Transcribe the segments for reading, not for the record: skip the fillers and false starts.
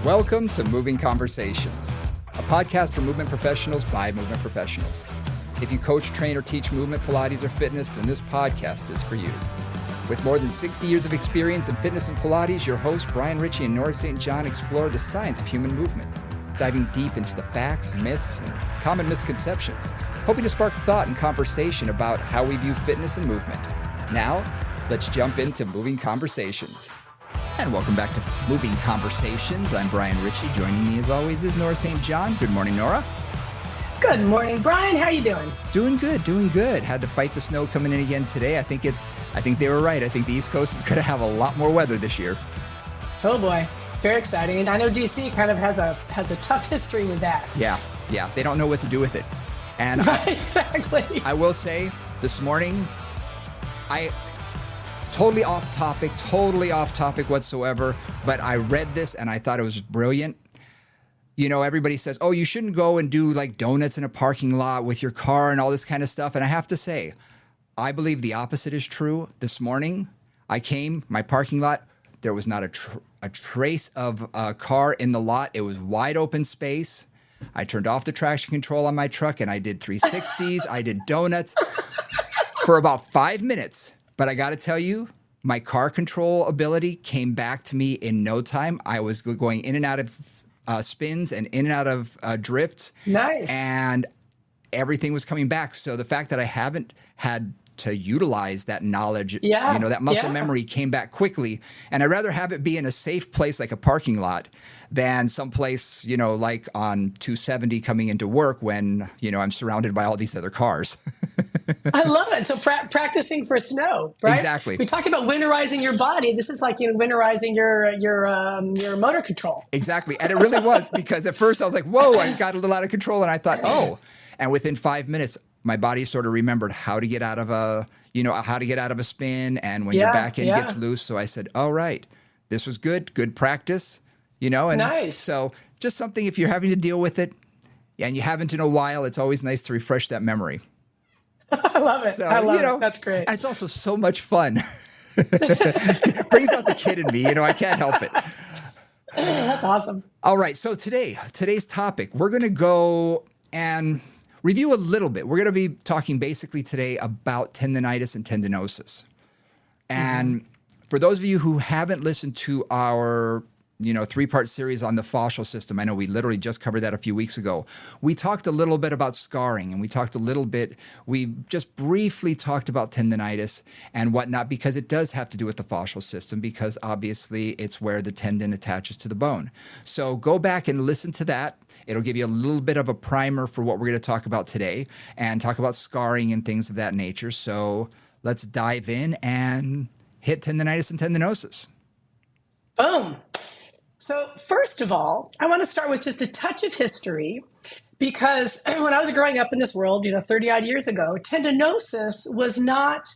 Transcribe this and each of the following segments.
Welcome to Moving Conversations, a podcast for movement professionals by movement professionals. If you coach, train, or teach movement, Pilates, or fitness, then this podcast is for you. With more than 60 years of experience in fitness and Pilates, your hosts, Brian Ritchie and Nora St. John, explore the science of human movement, diving deep into the facts, myths, and common misconceptions, hoping to spark thought and conversation about how we view fitness and movement. Now, let's jump into Moving Conversations. And welcome back to Moving Conversations. I'm Brian Ritchie. Joining me as always is Nora St. John. Good morning, Nora. Good morning, Brian. How are you doing? Doing good. Had to fight the snow coming in again today. I think they were right. I think the East Coast is going to have a lot more weather this year. Oh boy, very exciting. And I know DC kind of has a tough history with that. Yeah. They don't know what to do with it. And right, exactly. I will say this morning, totally off topic whatsoever, but I read this and I thought it was brilliant. You know, everybody says, oh, you shouldn't go and do like donuts in a parking lot with your car and all this kind of stuff. And I have to say, I believe the opposite is true. This morning, my parking lot, there was not a trace of a car in the lot. It was wide open space. I turned off the traction control on my truck and I did 360s. I did donuts for about 5 minutes. But I got to tell you, my car control ability came back to me in no time. I was going in and out of spins and in and out of drifts. Nice. And everything was coming back. So the fact that I haven't had to utilize that knowledge, that muscle memory came back quickly. And I'd rather have it be in a safe place like a parking lot than someplace, like on 270 coming into work when, I'm surrounded by all these other cars. I love it. So practicing for snow, right? Exactly. We talk about winterizing your body. This is like winterizing your motor control. Exactly. And it really was, because at first I was like, whoa, I got a little out of control. And I thought, and within 5 minutes, my body sort of remembered how to get out of a spin. And when your back end gets loose. So I said, all right, this was good practice, and nice. So just something, if you're having to deal with it and you haven't in a while, it's always nice to refresh that memory. I love it. So, I love it. That's great. It's also so much fun. Brings out the kid in me. I can't help it. That's awesome. All right. So today's topic, we're going to go and review a little bit. We're going to be talking basically today about tendonitis and tendinosis. And for those of you who haven't listened to our 3-part series on the fascial system. I know we literally just covered that a few weeks ago. We talked a little bit about scarring, and we just briefly talked about tendonitis and whatnot, because it does have to do with the fascial system, because obviously it's where the tendon attaches to the bone. So go back and listen to that. It'll give you a little bit of a primer for what we're going to talk about today and talk about scarring and things of that nature. So let's dive in and hit tendonitis and tendinosis. Boom. So first of all, I want to start with just a touch of history, because when I was growing up in this world, 30 odd years ago, tendinosis was not,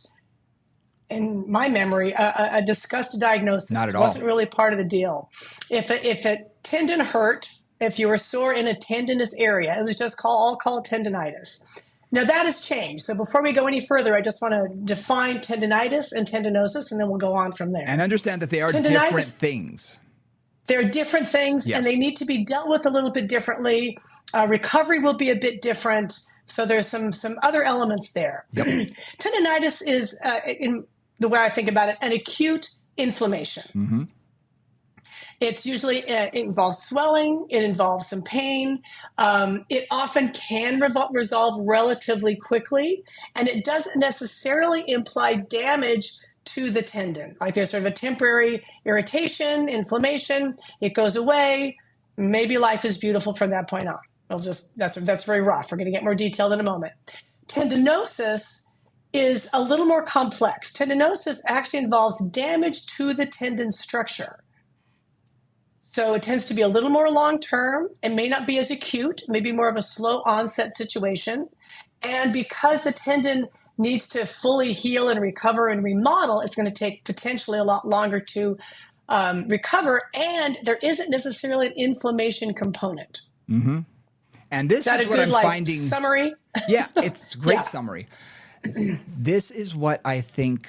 in my memory, a discussed diagnosis. Not at all. It wasn't really part of the deal. If a tendon hurt, if you were sore in a tendinous area, it was just all called tendinitis. Now that has changed. So before we go any further, I just want to define tendinitis and tendinosis, and then we'll go on from there. And understand that they are different things. They're different things, yes, and they need to be dealt with a little bit differently. Recovery will be a bit different. So there's some other elements there. Yep. Tendinitis is, in the way I think about it, an acute inflammation. Mm-hmm. It's usually, it involves swelling. It involves some pain. It often can resolve relatively quickly, and it doesn't necessarily imply damage to the tendon. Like there's sort of a temporary irritation, inflammation, it goes away. Maybe life is beautiful from that point on. That's very rough. We're going to get more detailed in a moment. Tendinosis is a little more complex. Tendinosis actually involves damage to the tendon structure. So it tends to be a little more long-term. It may not be as acute, maybe more of a slow onset situation. And because the tendon needs to fully heal and recover and remodel, it's going to take potentially a lot longer to recover, and there isn't necessarily an inflammation component. Mm-hmm. And this is what I'm finding. Summary? Yeah, it's a great summary. This is what I think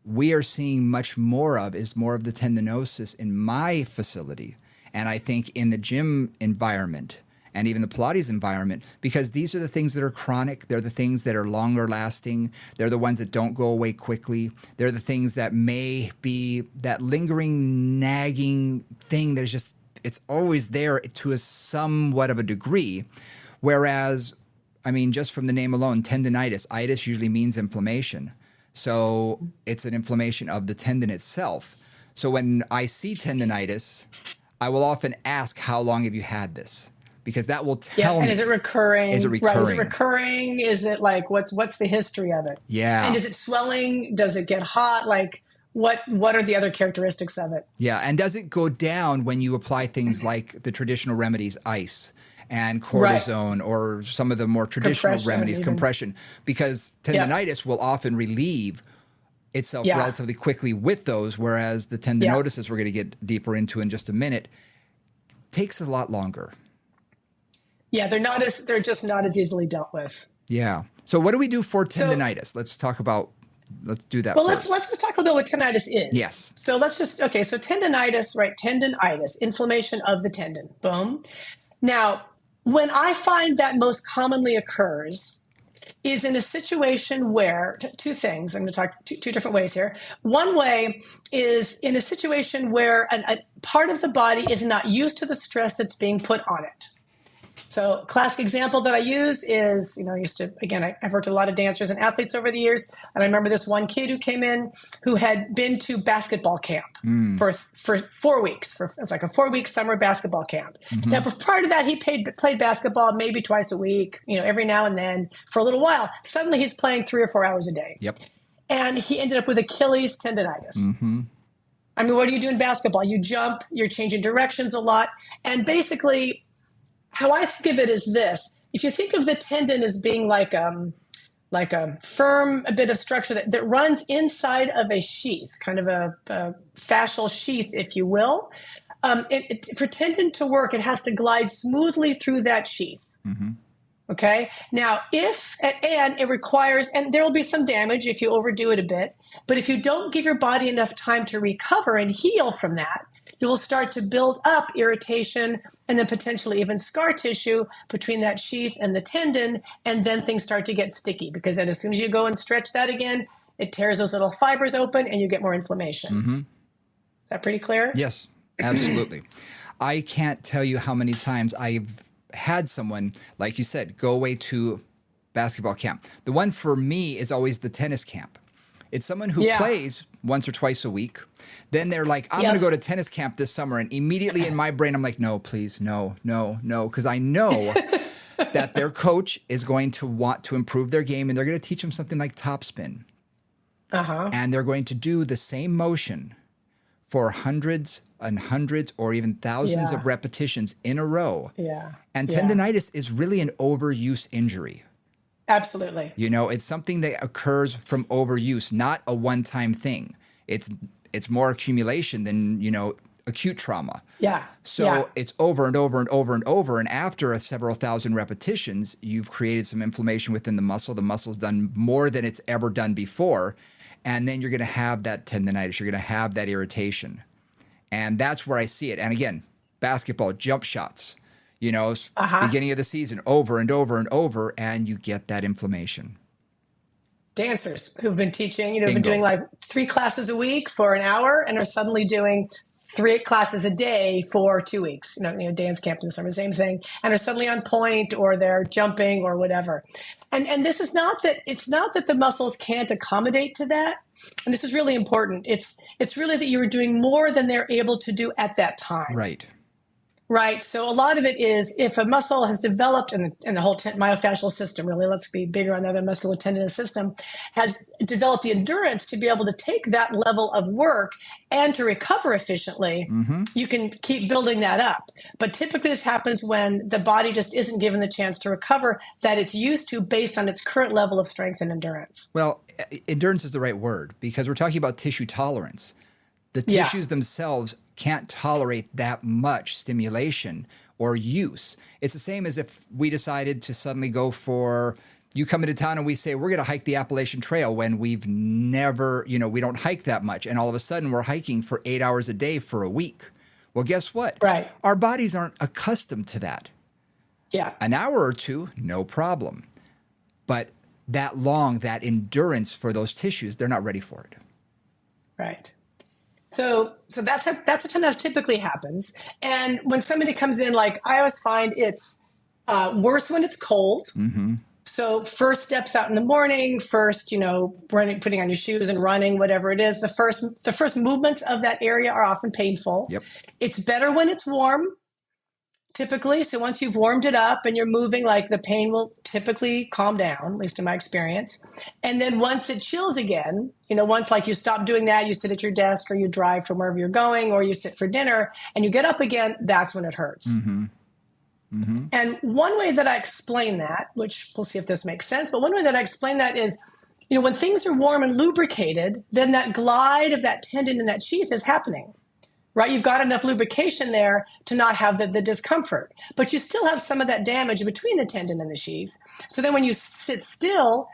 we are seeing much more of, is more of the tendinosis in my facility. And I think in the gym environment and even the Pilates environment, because these are the things that are chronic. They're the things that are longer lasting. They're the ones that don't go away quickly. They're the things that may be that lingering, nagging thing that is just, it's always there to a somewhat of a degree. Whereas, I mean, just from the name alone, tendinitis, itis usually means inflammation. So it's an inflammation of the tendon itself. So when I see tendinitis, I will often ask, how long have you had this? Because that will tell me. And is it recurring? Is it recurring? Right. Is it recurring? Is it like, what's the history of it? Yeah. And is it swelling? Does it get hot? Like, what are the other characteristics of it? Yeah. And does it go down when you apply things like the traditional remedies, ice and cortisone, or some of the more traditional remedies, compression? Because tendinitis will often relieve itself relatively quickly with those, whereas the tendinosis, we're going to get deeper into in just a minute, takes a lot longer. Yeah, they're just not as easily dealt with. Yeah. So what do we do for tendinitis? Let's do that. Well, first. let's just talk about what tendinitis is. Yes. So so tendinitis, right? Tendonitis, inflammation of the tendon. Boom. Now, when I find that most commonly occurs is in a situation where two things. I'm going to talk two different ways here. One way is in a situation where a part of the body is not used to the stress that's being put on it. So classic example that I use is, I've worked with a lot of dancers and athletes over the years. And I remember this one kid who came in who had been to basketball camp for 4 weeks. It was like a 4-week summer basketball camp. Mm-hmm. Now, prior to that, he played basketball maybe twice a week, every now and then for a little while. Suddenly he's playing 3 or 4 hours a day. Yep. And he ended up with Achilles tendonitis. Mm-hmm. I mean, what do you do in basketball? You jump, you're changing directions a lot. And basically, how I think of it is this: if you think of the tendon as being like a firm, a bit of structure that runs inside of a sheath, kind of a fascial sheath, if you will, for tendon to work, it has to glide smoothly through that sheath. Mm-hmm. Okay. Now, and it requires, and there will be some damage if you overdo it a bit, but if you don't give your body enough time to recover and heal from that, you will start to build up irritation and then potentially even scar tissue between that sheath and the tendon. And then things start to get sticky, because then as soon as you go and stretch that again, it tears those little fibers open and you get more inflammation. Mm-hmm. Is that pretty clear? Yes, absolutely. I can't tell you how many times I've had someone, like you said, go away to basketball camp. The one for me is always the tennis camp. It's someone who plays once or twice a week. Then they're like, I'm going to go to tennis camp this summer. And immediately in my brain, I'm like, no, please, no. Because I know that their coach is going to want to improve their game, and they're going to teach them something like topspin. Uh-huh. And they're going to do the same motion for hundreds and hundreds or even thousands of repetitions in a row. Yeah. And tendinitis is really an overuse injury. Absolutely. It's something that occurs from overuse, not a one-time thing. It's more accumulation than, acute trauma. Yeah. So it's over and over and over and over. And after several thousand repetitions, you've created some inflammation within the muscle. The muscle's done more than it's ever done before. And then you're going to have that tendinitis. You're going to have that irritation. And that's where I see it. And again, basketball, jump shots. Beginning of the season, over and over and over, and you get that inflammation. Dancers who've been teaching, have been doing like 3 classes a week for an hour and are suddenly doing 3 classes a day for 2 weeks. Dance camp in the summer, same thing, and are suddenly on point, or they're jumping or whatever. And this is not that the muscles can't accommodate to that. And this is really important. It's really that you're doing more than they're able to do at that time. Right. Right. So a lot of it is if a muscle has developed, and the whole myofascial system, really, let's be bigger on the other musculotendinous system, has developed the endurance to be able to take that level of work and to recover efficiently, you can keep building that up. But typically this happens when the body just isn't given the chance to recover that it's used to based on its current level of strength and endurance. Well, endurance is the right word, because we're talking about tissue tolerance. The tissues themselves can't tolerate that much stimulation or use. It's the same as if we decided to suddenly go for, you come into town and we say, we're going to hike the Appalachian Trail, when we've never, we don't hike that much. And all of a sudden we're hiking for 8 hours a day for a week. Well, guess what? Right. Our bodies aren't accustomed to that. Yeah. An hour or two, no problem. But that long, that endurance for those tissues, they're not ready for it. Right. So that's a time that typically happens. And when somebody comes in, like I always find it's worse when it's cold. Mm-hmm. So first steps out in the morning, first, running, putting on your shoes and running, whatever it is, the first movements of that area are often painful. Yep. It's better when it's warm, typically. So once you've warmed it up and you're moving, like the pain will typically calm down, at least in my experience. And then once it chills again, once like you stop doing that, you sit at your desk or you drive from wherever you're going or you sit for dinner and you get up again, that's when it hurts. Mm-hmm. Mm-hmm. And one way that I explain that, which we'll see if this makes sense, but one way that I explain that is, when things are warm and lubricated, then that glide of that tendon in that sheath is happening, right? You've got enough lubrication there to not have the discomfort, but you still have some of that damage between the tendon and the sheath. So then when you sit still,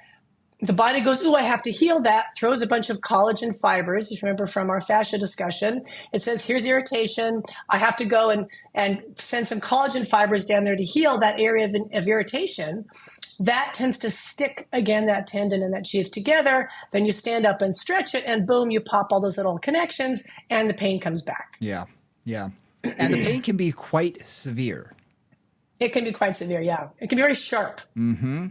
the body goes, ooh, I have to heal that, throws a bunch of collagen fibers. You remember from our fascia discussion, it says, here's irritation. I have to go and send some collagen fibers down there to heal that area of irritation. That tends to stick, again, that tendon and that sheath together. Then you stand up and stretch it, and boom, you pop all those little connections, and the pain comes back. Yeah, yeah. And the pain can be quite severe. It can be quite severe, yeah. It can be very sharp. Mm-hmm.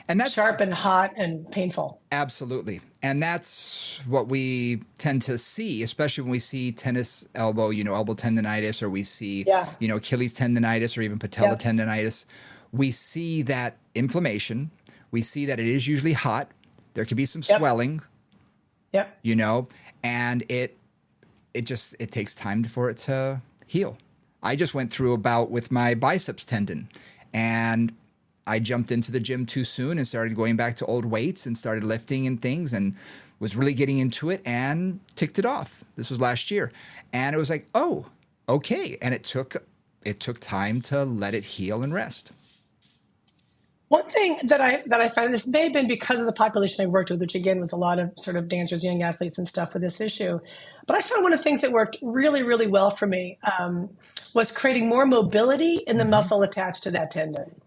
And that's sharp and hot and painful. Absolutely. And that's what we tend to see, especially when we see tennis elbow, elbow tendonitis, or we see, Achilles tendonitis or even patella tendonitis. We see that inflammation. We see that it is usually hot. There could be some swelling, and it takes time for it to heal. I just went through a bout with my biceps tendon, and I jumped into the gym too soon and started going back to old weights and started lifting and things and was really getting into it and ticked it off. This was last year. And it was like, oh, okay. And it took time to let it heal and rest. One thing that I find, this may have been because of the population I worked with, which again was a lot of sort of dancers, young athletes and stuff with this issue. But I found one of the things that worked really, really well for me was creating more mobility in the muscle attached to that tendon.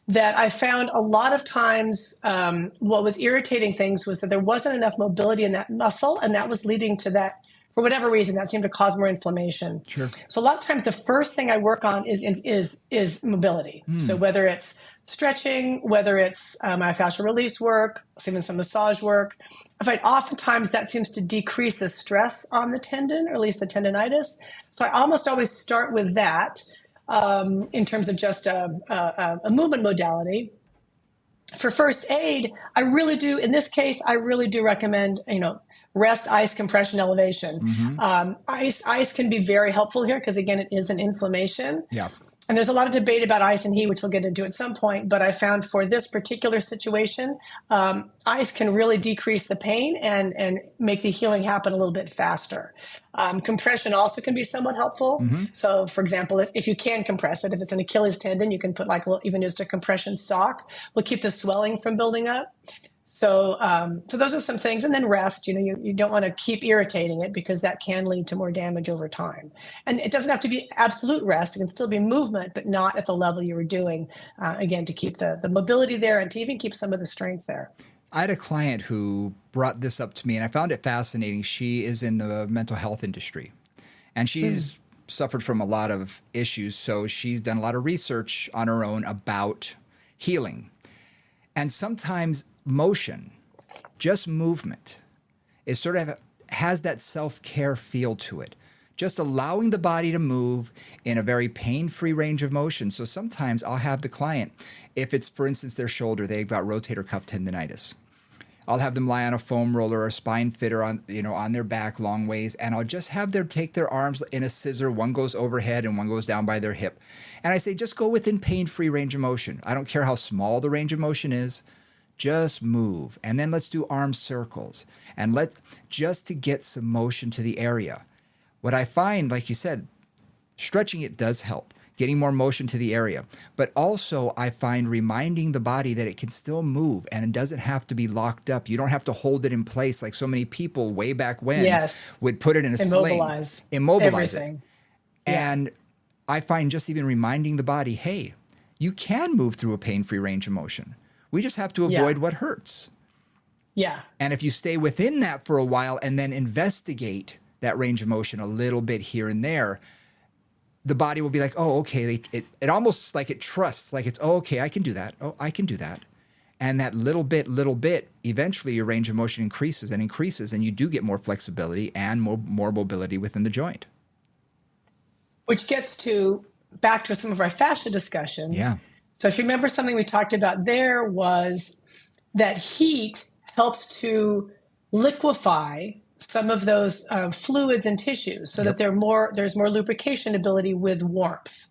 That I found a lot of times what was irritating things was that there wasn't enough mobility in that muscle, and that was leading to that, for whatever reason, that seemed to cause more inflammation. Sure. So a lot of times the first thing I work on is mobility. So whether it's stretching, whether it's myofascial release work, even some massage work, I find oftentimes that seems to decrease the stress on the tendon, or at least the tendonitis. So I almost always start with that. In terms of just a movement modality. For first aid, in this case, I really do recommend, rest, ice, compression, elevation. Ice can be very helpful here because, again, it is an inflammation. Yeah. And there's a lot of debate about ice and heat, which we'll get into at some point. But I found for this particular situation, ice can really decrease the pain and make the healing happen a little bit faster. Compression also can be somewhat helpful. So, for example, if you can compress it, if it's an Achilles tendon, you can put even just a compression sock. Will keep the swelling from building up. So those are some things. And then rest, you don't want to keep irritating it because that can lead to more damage over time. And it doesn't have to be absolute rest. It can still be movement, but not at the level you were doing, again, to keep the mobility there and to even keep some of the strength there. I had a client who brought this up to me, and I found it fascinating. She is in the mental health industry, and she's suffered from a lot of issues. So she's done a lot of research on her own about healing. And sometimes motion, just movement, is sort of has that self-care feel to it. Just allowing the body to move in a very pain-free range of motion. So sometimes I'll have the client, if it's, for instance, their shoulder, they've got rotator cuff tendonitis. I'll have them lie on a foam roller or a spine fitter on their back long ways, and I'll just have them take their arms in a scissor. One goes overhead and one goes down by their hip. And I say, just go within pain-free range of motion. I don't care how small the range of motion is. Just move. And then let's do arm circles. And just to get some motion to the area. What I find, like you said, stretching it does help. Getting more motion to the area. But also I find reminding the body that it can still move and it doesn't have to be locked up. You don't have to hold it in place like so many people way back when would put it in a sling. Immobilize Everything. And I find just even reminding the body, hey, you can move through a pain-free range of motion. We just have to avoid what hurts. Yeah. And if you stay within that for a while and then investigate that range of motion a little bit here and there, the body will be like, oh, okay. It almost like it trusts, like it's, oh, okay, I can do that. Oh, I can do that. And that little bit, eventually your range of motion increases and increases, and you do get more flexibility and more mobility within the joint. Which gets to back to some of our fascia discussion. Yeah. So if you remember, something we talked about there was that heat helps to liquefy some of those fluids and tissues so that there's more lubrication ability with warmth.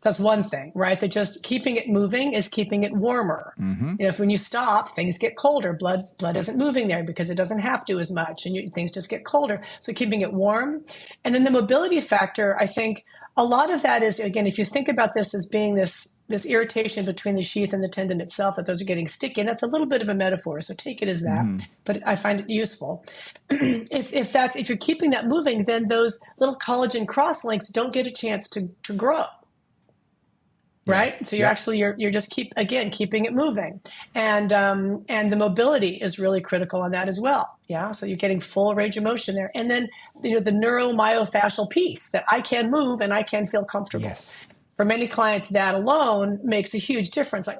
That's one thing, right? That just keeping it moving is keeping it warmer. If when you stop, things get colder. Blood isn't moving there because it doesn't have to as much, and things just get colder. So keeping it warm. And then the mobility factor, I think a lot of that is, again, if you think about this as being this irritation between the sheath and the tendon itself, that those are getting sticky, and that's a little bit of a metaphor, so take it as that. But I find it useful. If you're keeping that moving, then those little collagen crosslinks don't get a chance to grow. Right. So you're just keeping it moving. And the mobility is really critical on that as well. Yeah. So you're getting full range of motion there. And then, the neuromyofascial piece that I can move and I can feel comfortable. Yes. For many clients, that alone makes a huge difference. Like,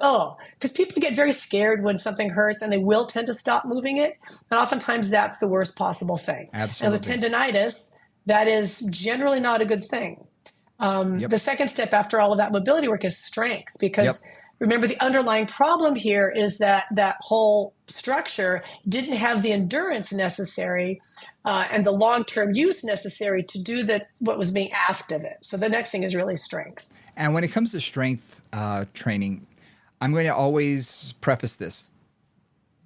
because people get very scared when something hurts and they will tend to stop moving it. And oftentimes that's the worst possible thing. Absolutely. And the tendinitis, that is generally not a good thing. The second step after all of that mobility work is strength, because remember, the underlying problem here is that whole structure didn't have the endurance necessary and the long-term use necessary to do what was being asked of it. So the next thing is really strength. And when it comes to strength training, I'm going to always preface this.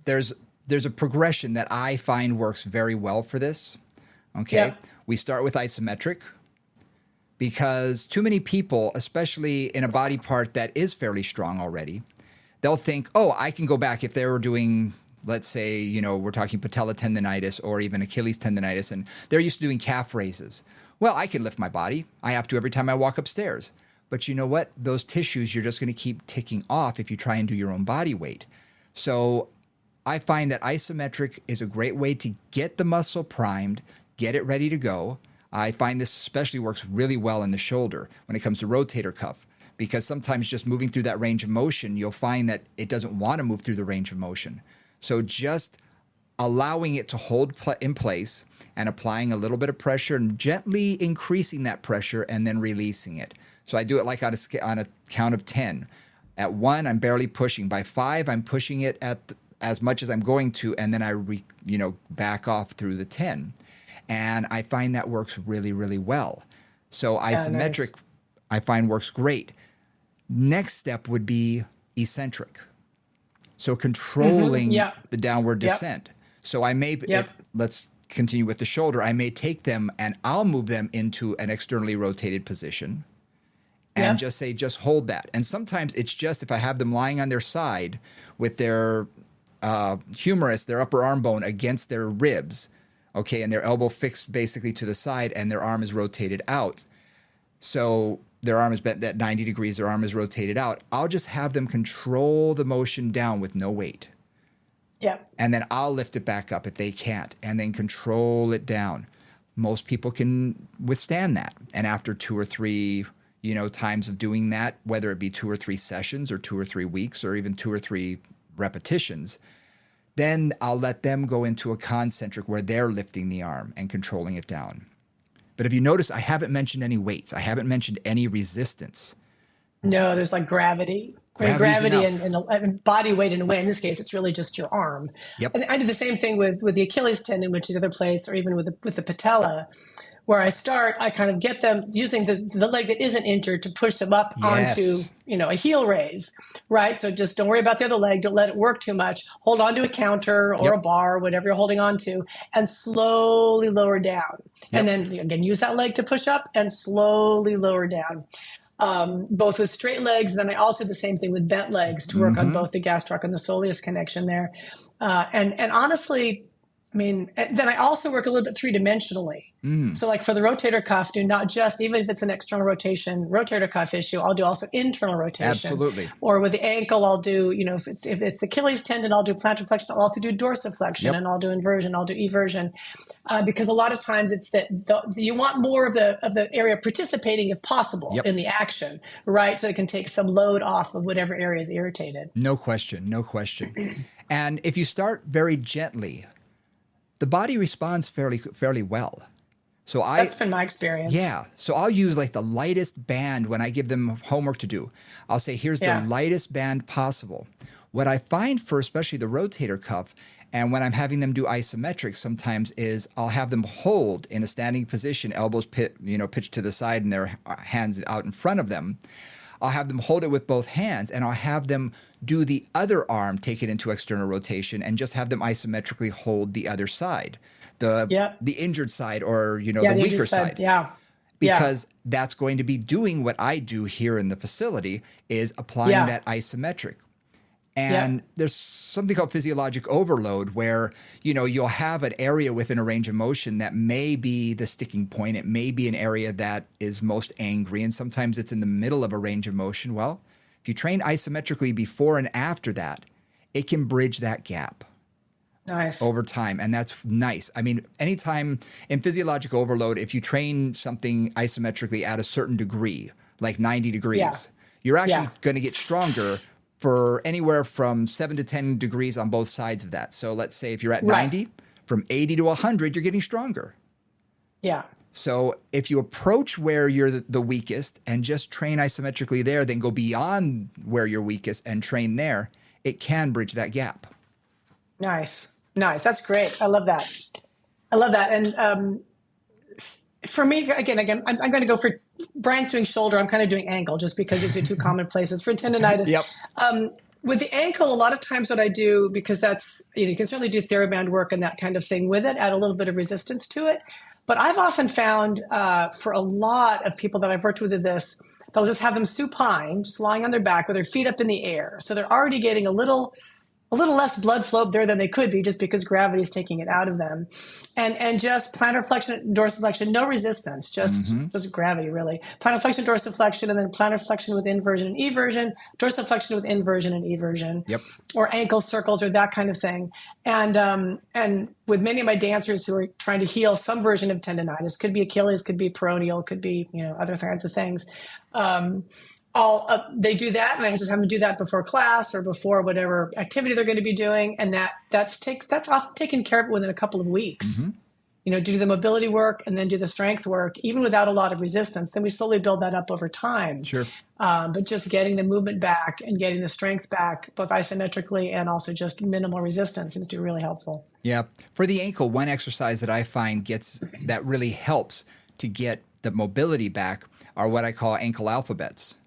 There's a progression that I find works very well for this. Okay. Yep. We start with isometric, because too many people, especially in a body part that is fairly strong already, they'll think, I can go back. If they were doing, let's say, we're talking patella tendonitis or even Achilles tendonitis, and they're used to doing calf raises. Well, I can lift my body. I have to every time I walk upstairs. But you know what? Those tissues, you're just going to keep ticking off if you try and do your own body weight. So I find that isometric is a great way to get the muscle primed, get it ready to go. I find this especially works really well in the shoulder when it comes to rotator cuff, because sometimes just moving through that range of motion, you'll find that it doesn't want to move through the range of motion. So just allowing it to hold in place and applying a little bit of pressure and gently increasing that pressure and then releasing it. So I do it like on a count of 10. At 1, I'm barely pushing. By 5, I'm pushing it as much as I'm going to, and then I back off through the 10. And I find that works really, really well. So isometric, nice. I find works great. Next step would be eccentric. So controlling the downward descent. So I may, let's continue with the shoulder. I may take them and I'll move them into an externally rotated position and just hold that. And sometimes it's just if I have them lying on their side with their humerus, their upper arm bone against their ribs, okay, and their elbow fixed basically to the side and their arm is rotated out. So their arm is bent at 90 degrees, their arm is rotated out. I'll just have them control the motion down with no weight. Yep. And then I'll lift it back up if they can't, and then control it down. Most people can withstand that. And after 2 or 3, times of doing that, whether it be 2 or 3 sessions or 2 or 3 weeks or even 2 or 3 repetitions, then I'll let them go into a concentric where they're lifting the arm and controlling it down. But if you notice, I haven't mentioned any weights. I haven't mentioned any resistance. No, there's like gravity. Gravity and body weight in a way. In this case, it's really just your arm. Yep. And I do the same thing with the Achilles tendon, which is the other place, or even with the patella, where I start, I kind of get them using the leg that isn't injured to push them up onto, a heel raise, right? So just don't worry about the other leg. Don't let it work too much. Hold on to a counter or a bar, whatever you're holding on to, and slowly lower down. And then again, use that leg to push up and slowly lower down. Both with straight legs. Then I also do the same thing with bent legs to work on both the gastroc and the soleus connection there. And honestly, I mean, then I also work a little bit three-dimensionally. So like for the rotator cuff, do not just, even if it's an external rotation rotator cuff issue, I'll do also internal rotation. Absolutely. Or with the ankle, I'll do, if it's the Achilles tendon, I'll do plantar flexion. I'll also do dorsiflexion, and I'll do inversion. I'll do eversion, because a lot of times it's that you want more of the area participating if possible in the action, right? So it can take some load off of whatever area is irritated. No question, no question. And if you start very gently, the body responds fairly well. So that's been my experience. Yeah. So I'll use like the lightest band when I give them homework to do. I'll say, here's the lightest band possible. What I find for especially the rotator cuff, and when I'm having them do isometric sometimes, is I'll have them hold in a standing position, elbows pitched to the side and their hands out in front of them. I'll have them hold it with both hands, and I'll have them do the other arm, take it into external rotation, and just have them isometrically hold the other side. The injured side, or the weaker side. Because that's going to be doing what I do here in the facility, is applying that isometric. And there's something called physiologic overload, where you'll have an area within a range of motion that may be the sticking point. It may be an area that is most angry, and sometimes it's in the middle of a range of motion. Well, if you train isometrically before and after that, it can bridge that gap. Nice. Over time. And that's nice. I mean, anytime in physiologic overload, if you train something isometrically at a certain degree, like 90 degrees, you're actually going to get stronger for anywhere from 7 to 10 degrees on both sides of that. So let's say if you're at 90, from 80 to 100, you're getting stronger. Yeah. So if you approach where you're the weakest and just train isometrically there, then go beyond where you're weakest and train there, it can bridge that gap. Nice. That's great. I love that. And for me, again, I'm going to go for Brian's doing shoulder. I'm kind of doing ankle, just because these are two common places for tendonitis. With the ankle, a lot of times what I do, because that's, you can certainly do TheraBand work and that kind of thing with it, add a little bit of resistance to it. But I've often found for a lot of people that I've worked with this, they'll just have them supine, just lying on their back with their feet up in the air. So they're already getting a little less blood flow there than they could be, just because gravity is taking it out of them. And just plantar flexion, dorsiflexion, no resistance, just gravity, really. Plantar flexion, dorsiflexion, and then plantar flexion with inversion and eversion, dorsiflexion with inversion and eversion, or ankle circles or that kind of thing. And with many of my dancers who are trying to heal some version of tendonitis, could be Achilles, could be peroneal, could be other kinds of things. They do that, and I just have them do that before class or before whatever activity they're going to be doing, and that's often taken care of within a couple of weeks. Do the mobility work and then do the strength work, even without a lot of resistance. Then we slowly build that up over time. Sure. But just getting the movement back and getting the strength back, both isometrically and also just minimal resistance, seems to be really helpful. Yeah. For the ankle, one exercise that I find that really helps to get the mobility back are what I call ankle alphabets.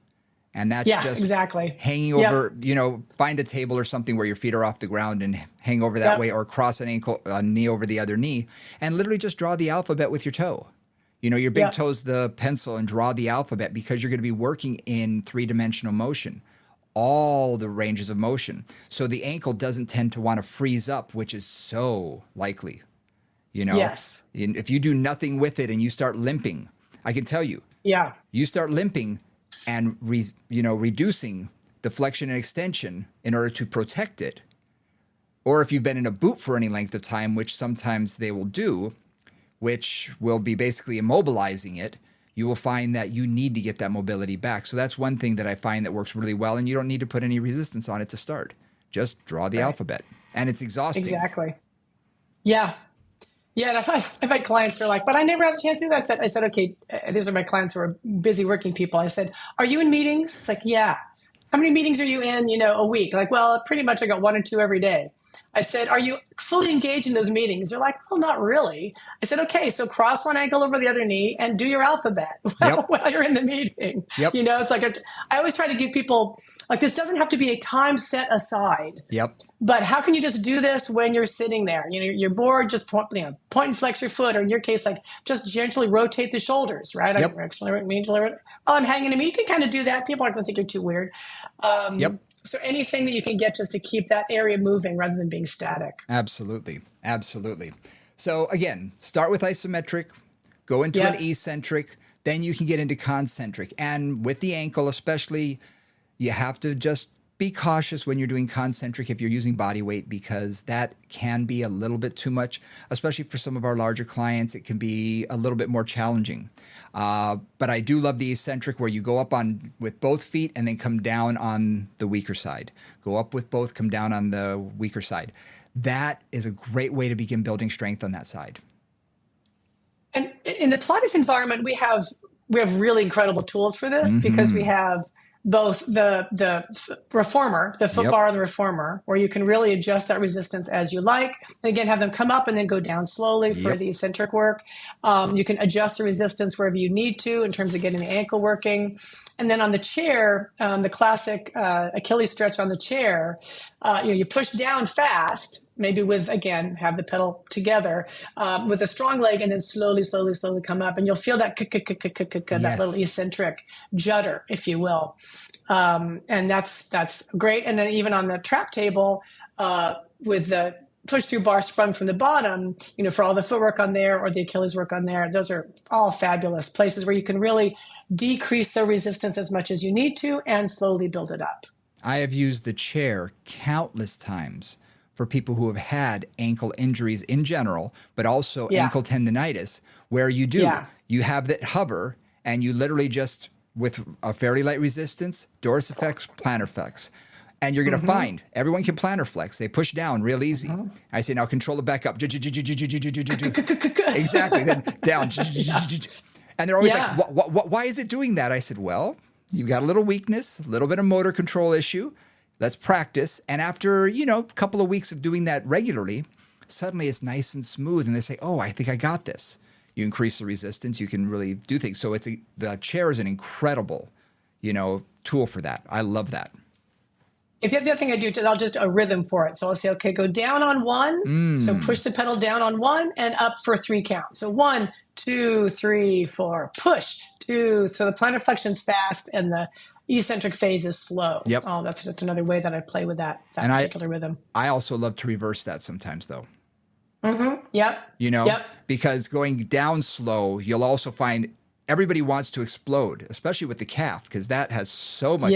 And that's just exactly hanging over, find a table or something where your feet are off the ground and hang over that way, or cross a knee over the other knee, and literally just draw the alphabet with your toe. Your big toe's the pencil, and draw the alphabet, because you're going to be working in three-dimensional motion, all the ranges of motion. So the ankle doesn't tend to want to freeze up, which is so likely. Yes. If you do nothing with it and you start limping, I can tell you. Yeah. You start limping and reducing the flexion and extension in order to protect it. Or if you've been in a boot for any length of time, which sometimes they will do, which will be basically immobilizing it, you will find that you need to get that mobility back. So that's one thing that I find that works really well, and you don't need to put any resistance on it to start. Just draw the alphabet. And it's exhausting. Exactly. Yeah. Yeah, and I've had clients who are like, but I never have a chance to do that. I said, okay, these are my clients who are busy working people. I said, are you in meetings? It's like, yeah. How many meetings are you in, a week? Like, well, pretty much I got 1 or 2 every day. I said, are you fully engaged in those meetings? They're like, well, not really. I said, okay, so cross one ankle over the other knee and do your alphabet while you're in the meeting. It's like, I always try to give people, like, this doesn't have to be a time set aside. But how can you just do this when you're sitting there? You're bored, just point and flex your foot, or in your case, like, just gently rotate the shoulders, right? I'm hanging in me. You can kind of do that. People aren't going to think you're too weird. So anything that you can get just to keep that area moving rather than being static. Absolutely. Absolutely. So again, start with isometric, go into an eccentric, then you can get into concentric. And with the ankle especially, you have to just be cautious when you're doing concentric if you're using body weight, because that can be a little bit too much, especially for some of our larger clients. It can be a little bit more challenging. But I do love the eccentric, where you go up on with both feet and then come down on the weaker side. Go up with both, come down on the weaker side. That is a great way to begin building strength on that side. And in the Pilates environment, we have really incredible tools for this, because we have both the reformer, the foot bar and the reformer, where you can really adjust that resistance as you like. And again, have them come up and then go down slowly for the eccentric work. You can adjust the resistance wherever you need to in terms of getting the ankle working. And then on the chair, the classic Achilles stretch on the chair, you push down fast, maybe with, again, have the pedal together with a strong leg, and then slowly come up. And you'll feel that that little eccentric judder, if you will. And that's great. And then even on the trap table, with the push through bar sprung from the bottom, for all the footwork on there or the Achilles work on there, those are all fabulous places where you can really decrease the resistance as much as you need to and slowly build it up. I have used the chair countless times for people who have had ankle injuries in general, but also ankle tendonitis, where you have that hover, and you literally just, with a fairly light resistance, dorsiflex, plantar flex. And you're going to find everyone can plantar flex. They push down real easy. I say, now control it back up. Exactly. Then down. And they're always like, why is it doing that? I said, well, you've got a little weakness, a little bit of motor control issue. Let's practice. And after, a couple of weeks of doing that regularly, suddenly it's nice and smooth. And they say, oh, I think I got this. You increase the resistance. You can really do things. So the chair is an incredible, tool for that. I love that. If the other thing I do, I'll just a rhythm for it. So I'll say, okay, go down on one. So push the pedal down on one and up for 3 counts. So 1, 2, 3, 4, push, 2. So the plantar flexion's fast and the eccentric phase is slow. Yep. Oh, that's just another way that I play with that particular rhythm. I also love to reverse that sometimes, though. Yep. Because going down slow, you'll also find everybody wants to explode, especially with the calf, because that has so much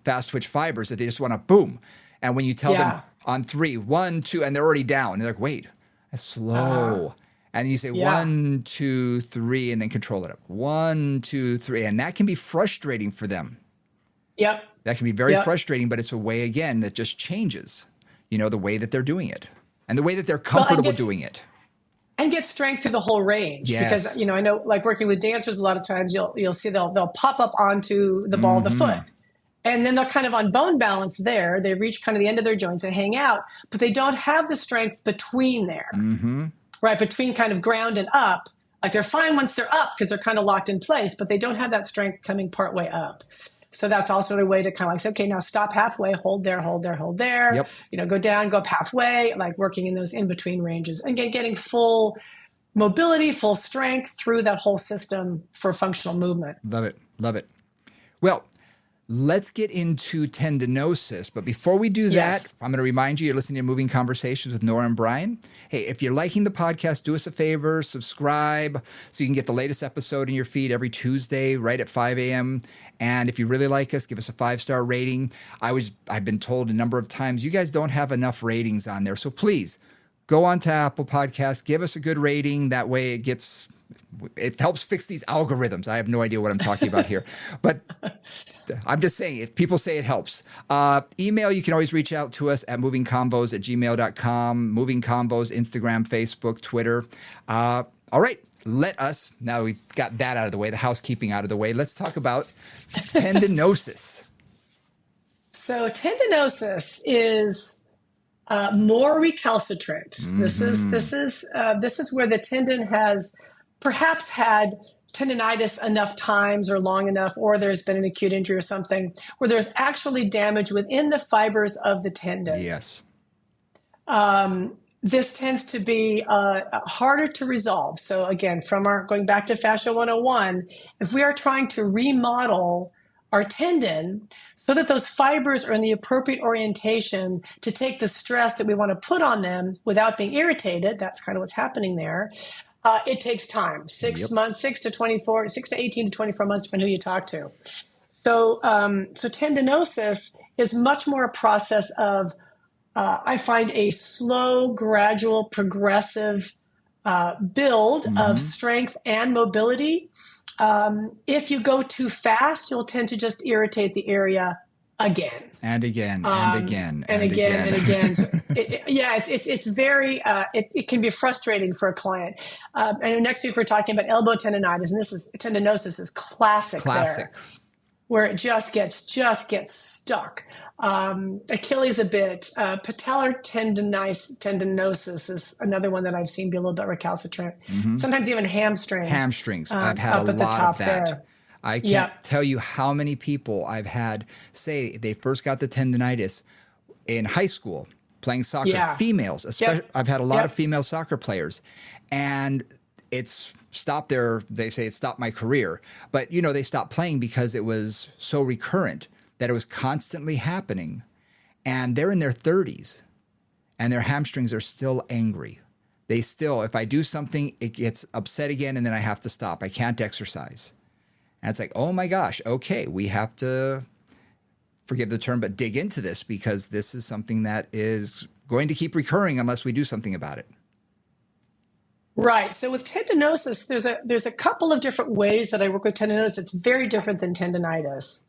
fast twitch fibers that they just want to boom. And when you tell them on 3, 1, 2, and they're already down, and they're like, wait, that's slow. And you say 1, 2, 3, and then control it up. 1, 2, 3. And that can be frustrating for them. Yep. That can be very frustrating, but it's a way, again, that just changes, the way that they're doing it and the way that they're comfortable doing it. And get strength through the whole range. Because, I know, like working with dancers, a lot of times you'll see they'll pop up onto the ball of the foot. And then they're kind of on bone balance there. They reach kind of the end of their joints and hang out, but they don't have the strength between there, right? Between kind of ground and up. Like they're fine once they're up because they're kind of locked in place, but they don't have that strength coming partway up. So that's also a way to kind of like say, okay, now stop halfway, hold there. Go down, go up halfway, like working in those in-between ranges. And getting full mobility, full strength through that whole system for functional movement. Love it. Well, let's get into tendinosis. But before we do that, I'm going to remind you, you're listening to Moving Conversations with Nora and Brian. Hey, if you're liking the podcast, do us a favor, subscribe so you can get the latest episode in your feed every Tuesday, right at 5 a.m. And if you really like us, give us a 5-star rating. I've been told a number of times, you guys don't have enough ratings on there. So please go on to Apple Podcasts, give us a good rating. That way it helps fix these algorithms. I have no idea what I'm talking about here, but I'm just saying, if people say it helps. Email, you can always reach out to us at movingcombos@gmail.com, Moving Combos, Instagram, Facebook, Twitter. All right. Now we've got that out of the way, the housekeeping out of the way, let's talk about tendinosis. So tendinosis is more recalcitrant. This is where the tendon has perhaps had tendinitis enough times or long enough, or there's been an acute injury or something where there's actually damage within the fibers of the tendon. Yes. This tends to be harder to resolve. So again, going back to Fascia 101, if we are trying to remodel our tendon so that those fibers are in the appropriate orientation to take the stress that we want to put on them without being irritated. That's kind of what's happening there. It takes time, 6 months, 6 to 18 to 24 months, depending on who you talk to. So, so tendinosis is much more a process of, I find, a slow, gradual, progressive build of strength and mobility. If you go too fast, you'll tend to just irritate the area again. And again, and again, and again, and again. So it's very, it can be frustrating for a client. And next week we're talking about elbow tendonitis, and tendinosis is classic. There, where it just gets stuck. Achilles a bit. Patellar tendinosis is another one that I've seen be a little bit recalcitrant. Sometimes even hamstrings. I've had a lot of that. There. I can't tell you how many people I've had say they first got the tendinitis in high school playing soccer. Females, especially. I've had a lot of female soccer players, and it's stopped they say it stopped my career. But, they stopped playing because it was so recurrent that it was constantly happening. And they're in their 30s, and their hamstrings are still angry. They still, if I do something, it gets upset again, and then I have to stop. I can't exercise. And it's like, oh my gosh, okay, we have to, forgive the term, but dig into this, because this is something that is going to keep recurring unless we do something about it. Right. So with tendinosis, there's a couple of different ways that I work with tendinosis. It's very different than tendinitis.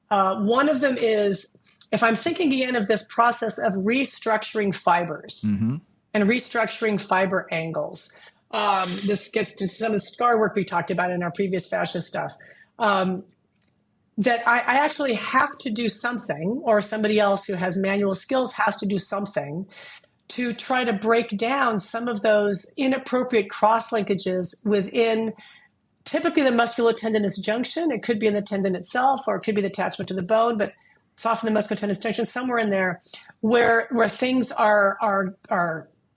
One of them is, if I'm thinking again of this process of restructuring fibers and restructuring fiber angles, this gets to some of the scar work we talked about in our previous fascia stuff, that I actually have to do something, or somebody else who has manual skills has to do something to try to break down some of those inappropriate cross-linkages within typically the musculotendinous junction. It could be in the tendon itself, or it could be the attachment to the bone, but it's often the musculotendinous junction, somewhere in there where things are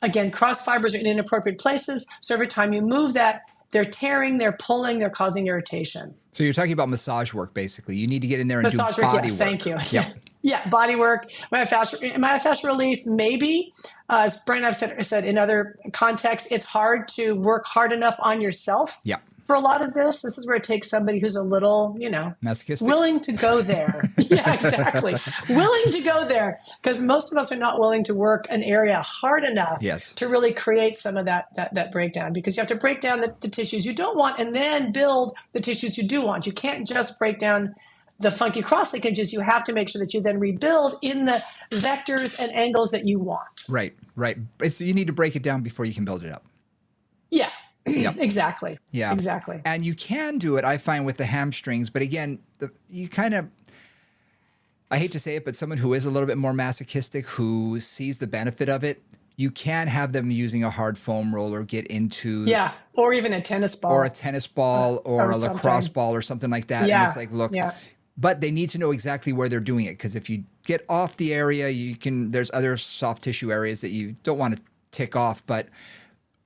again, cross fibers are in inappropriate places. So every time you move that, they're tearing, they're pulling, they're causing irritation. So you're talking about massage work, basically. You need to get in there and do body work. Thank you. Yep. Yeah, body work, myofascial release, maybe. As Brian I've said in other contexts, it's hard to work hard enough on yourself. Yep. For a lot of this is where it takes somebody who's a little, masochistic, willing to go there. Yeah, exactly. Willing to go there, because most of us are not willing to work an area hard enough to really create some of that breakdown, because you have to break down the tissues you don't want and then build the tissues you do want. You can't just break down the funky cross linkages. You have to make sure that you then rebuild in the vectors and angles that you want. Right. You need to break it down before you can build it up. Yeah. Yep. Exactly. Yeah. Exactly. And you can do it, I find, with the hamstrings. But again, you kind of, I hate to say it, but someone who is a little bit more masochistic, who sees the benefit of it, you can have them using a hard foam roller get into. Yeah. Or even a tennis ball. Or a tennis ball or a lacrosse ball or something like that. Yeah. And it's like, look, but they need to know exactly where they're doing it. Because if you get off the area, there's other soft tissue areas that you don't want to tick off. But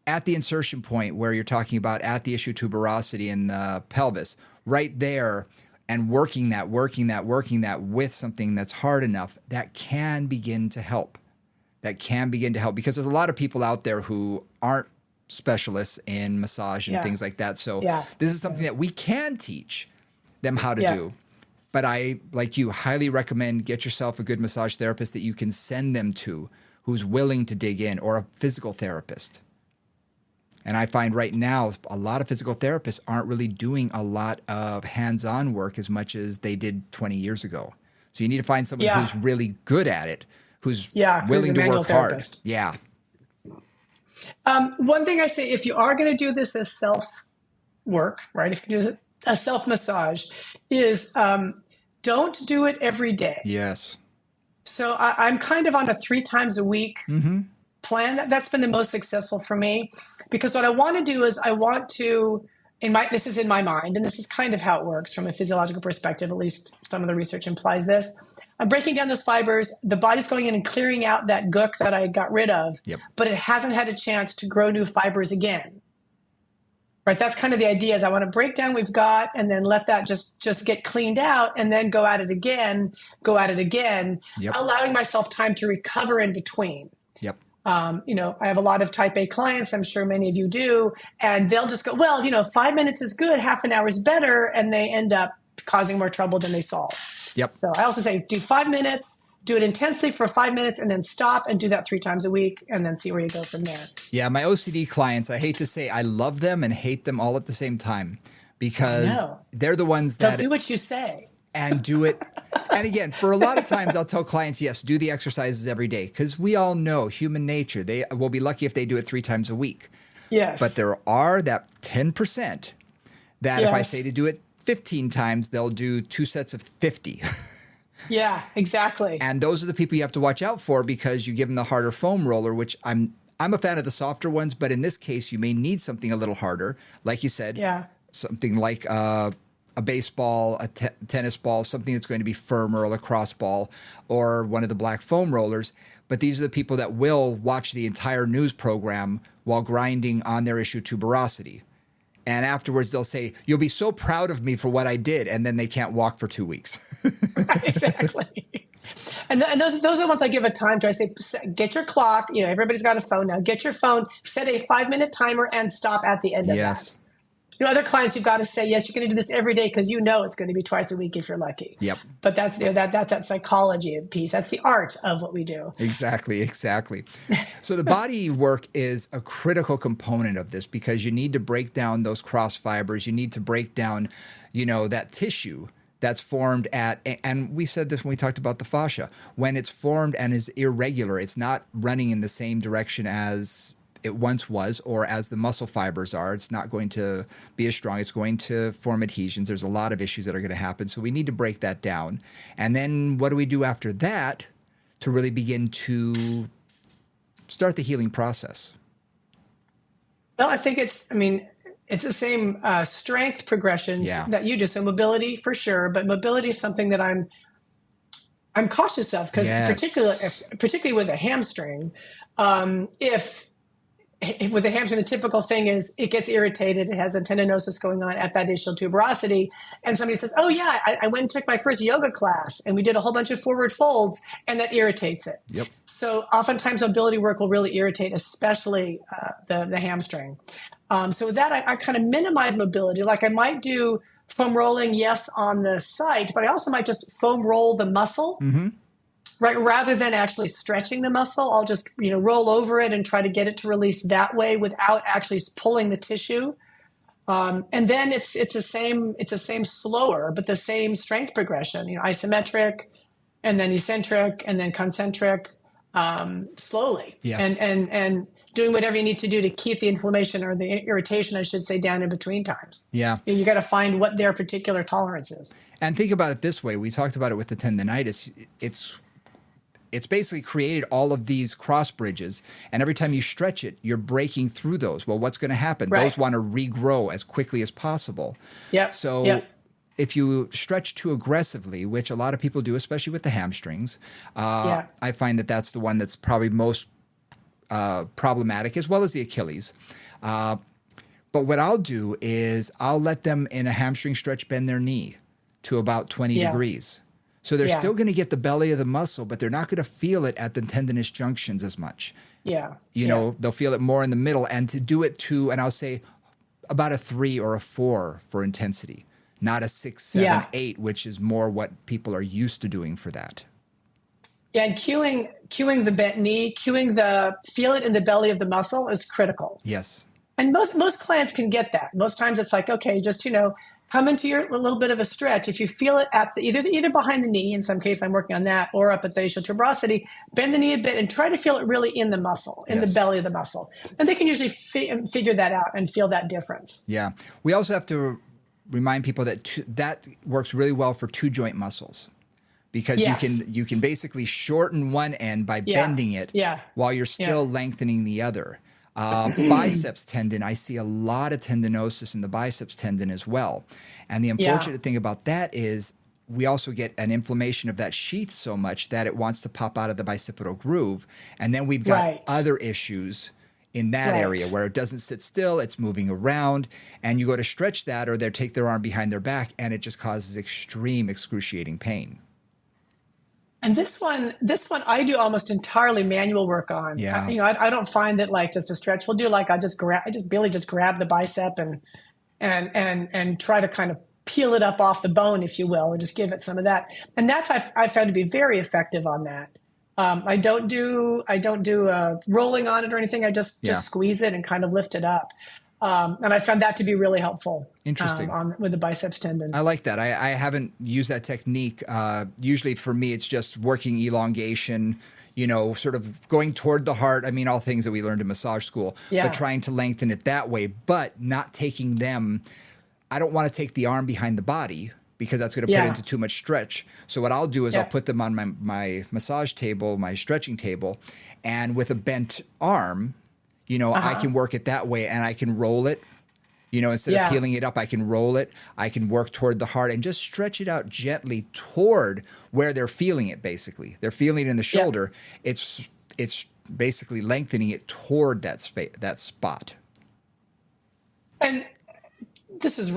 at the insertion point where you're talking about at the ischial tuberosity in the pelvis, right there, and working that with something that's hard enough, that can begin to help. Because there's a lot of people out there who aren't specialists in massage and things like that. So this is something that we can teach them how to do. But I, like you, highly recommend get yourself a good massage therapist that you can send them to, who's willing to dig in, or a physical therapist. And I find right now a lot of physical therapists aren't really doing a lot of hands-on work as much as they did 20 years ago. So you need to find someone who's really good at it, who's willing to work hard. Yeah. One thing I say, if you are going to do this as self-work, right, if you do a self-massage, is don't do it every day. Yes. So I'm kind of on a 3 times a week plan. That's been the most successful for me, because what I want to do is I want to, this is in my mind, and this is kind of how it works from a physiological perspective, at least some of the research implies this. I'm breaking down those fibers. The body's going in and clearing out that gook that I got rid of, but it hasn't had a chance to grow new fibers again. Right. That's kind of the idea is I want to break down what we've got and then let that just get cleaned out and then go at it again, Yep. allowing myself time to recover in between. Yep. I have a lot of type A clients. I'm sure many of you do. And they'll just go, well, 5 minutes is good. Half an hour is better. And they end up causing more trouble than they solve. Yep. So I also say do 5 minutes, do it intensely for 5 minutes, and then stop and do that 3 times a week and then see where you go from there. Yeah. My OCD clients, I hate to say I love them and hate them all at the same time because they're the ones that they'll do what you say. And do it. And again, for a lot of times I'll tell clients, yes, do the exercises every day because we all know human nature. They will be lucky if they do it 3 times a week. Yes. But there are that 10% that if I say to do it 15 times, they'll do 2 sets of 50. Yeah, exactly. And those are the people you have to watch out for because you give them the harder foam roller, which I'm a fan of the softer ones, but in this case, you may need something a little harder. Like you said, something like a baseball, a tennis ball, something that's going to be firmer, a lacrosse ball, or one of the black foam rollers. But these are the people that will watch the entire news program while grinding on their issue tuberosity. And afterwards, they'll say, you'll be so proud of me for what I did. And then they can't walk for 2 weeks. Right, exactly. And those are the ones I give a time to. I say, get your clock. Everybody's got a phone now. Get your phone, set a 5-minute timer, and stop at the end of that. Other clients, you've got to say, yes, you're going to do this every day because it's going to be twice a week if you're lucky. Yep. But that's that psychology piece. That's the art of what we do. Exactly. So the body work is a critical component of this because you need to break down those cross fibers. You need to break down, that tissue that's formed and we said this when we talked about the fascia. When it's formed and is irregular, it's not running in the same direction as it once was, or as the muscle fibers are. It's not going to be as strong. It's going to form adhesions. There's a lot of issues that are going to happen. So we need to break that down. And then what do we do after that to really begin to start the healing process? Well, I think it's the same strength progressions that you just said. Mobility for sure, but mobility is something that I'm cautious of because particularly with a hamstring, with the hamstring, the typical thing is it gets irritated. It has a tendinosis going on at that ischial tuberosity. And somebody says, oh, yeah, I went and took my first yoga class and we did a whole bunch of forward folds and that irritates it. Yep. So oftentimes mobility work will really irritate, especially the hamstring. So with that, I kind of minimize mobility. Like I might do foam rolling, yes, on the site, but I also might just foam roll the muscle. Mm-hmm. Right, rather than actually stretching the muscle, I'll just roll over it and try to get it to release that way without actually pulling the tissue. And then it's the same slower, but the same strength progression. Isometric, and then eccentric, and then concentric, slowly. Yes. And doing whatever you need to do to keep the inflammation or the irritation, I should say, down in between times. Yeah. You got to find what their particular tolerance is. And think about it this way: we talked about it with the tendinitis. It's basically created all of these cross bridges, and every time you stretch it, you're breaking through those. Well, what's going to happen? Right. Those want to regrow as quickly as possible. Yeah. So if you stretch too aggressively, which a lot of people do, especially with the hamstrings, I find that that's the one that's probably most problematic, as well as the Achilles. But what I'll do is I'll let them in a hamstring stretch bend their knee to about 20 degrees. So they're still going to get the belly of the muscle, but they're not going to feel it at the tendinous junctions as much. Yeah. They'll feel it more in the middle. And to do it and I'll say about a 3 or a 4 for intensity, not a 6, 7, 8, which is more what people are used to doing for that. Yeah, and cueing the bent knee, feel it in the belly of the muscle is critical. Yes. And most clients can get that. Most times it's like, okay, just, come into your little bit of a stretch. If you feel it at either behind the knee, in some case I'm working on that, or up at the ischial tuberosity, bend the knee a bit and try to feel it really in the muscle, in the belly of the muscle. And they can usually figure that out and feel that difference. Yeah. We also have to remind people that that works really well for 2 joint muscles. Because you can basically shorten one end by bending it while you're still lengthening the other. Biceps tendon, I see a lot of tendinosis in the biceps tendon as well. And the unfortunate thing about that is we also get an inflammation of that sheath so much that it wants to pop out of the bicipital groove. And then we've got other issues in that Right. area where it doesn't sit still, it's moving around, and you go to stretch that, or they take their arm behind their back, and it just causes extreme excruciating pain. And this one I do almost entirely manual work on. Yeah. I don't find that like just a stretch will do. Like I just really just grab the bicep and try to kind of peel it up off the bone, if you will, and just give it some of that. And that's I found to be very effective on that. I don't do rolling on it or anything. I just squeeze it and kind of lift it up. And I found that to be really helpful. Interesting. With the biceps tendon. I like that. I haven't used that technique. Usually for me, it's just working elongation, sort of going toward the heart. I mean, all things that we learned in massage school, but trying to lengthen it that way, but not taking them. I don't want to take the arm behind the body because that's going to put into too much stretch. So what I'll do is I'll put them on my massage table, my stretching table, and with a bent arm, I can work it that way, and I can roll it. Instead of peeling it up, I can roll it. I can work toward the heart and just stretch it out gently toward where they're feeling it, basically. They're feeling it in the shoulder. Yeah. It's basically lengthening it toward that spot. And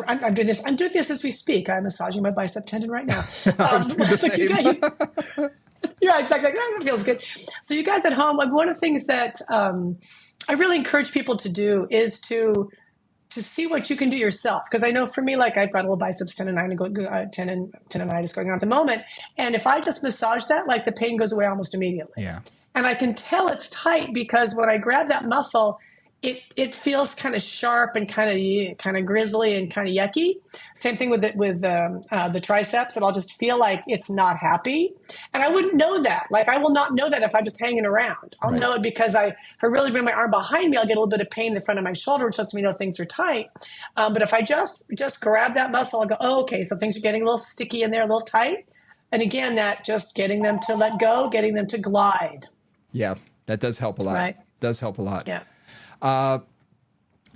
I'm doing this. I'm doing this as we speak. I'm massaging my bicep tendon right now. Yeah, exactly. That feels good. So you guys at home, like one of the things that I really encourage people to do is to see what you can do yourself. Because I know for me, like I've got a little biceps tendonitis going on at the moment. And if I just massage that, like the pain goes away almost immediately. Yeah. And I can tell it's tight because when I grab that muscle, it feels kind of sharp and kind of grisly and kind of yucky. Same thing with the triceps, and I'll just feel like it's not happy. And I wouldn't know that. Like I will not know that if I'm just hanging around. I'll know it because if I really bring my arm behind me, I'll get a little bit of pain in the front of my shoulder, which lets me know things are tight. But if I just grab that muscle, I'll go, oh, okay, so things are getting a little sticky in there, a little tight. And again, that just getting them to let go, getting them to glide. Yeah, that does help a lot. Right. Does help a lot. Yeah.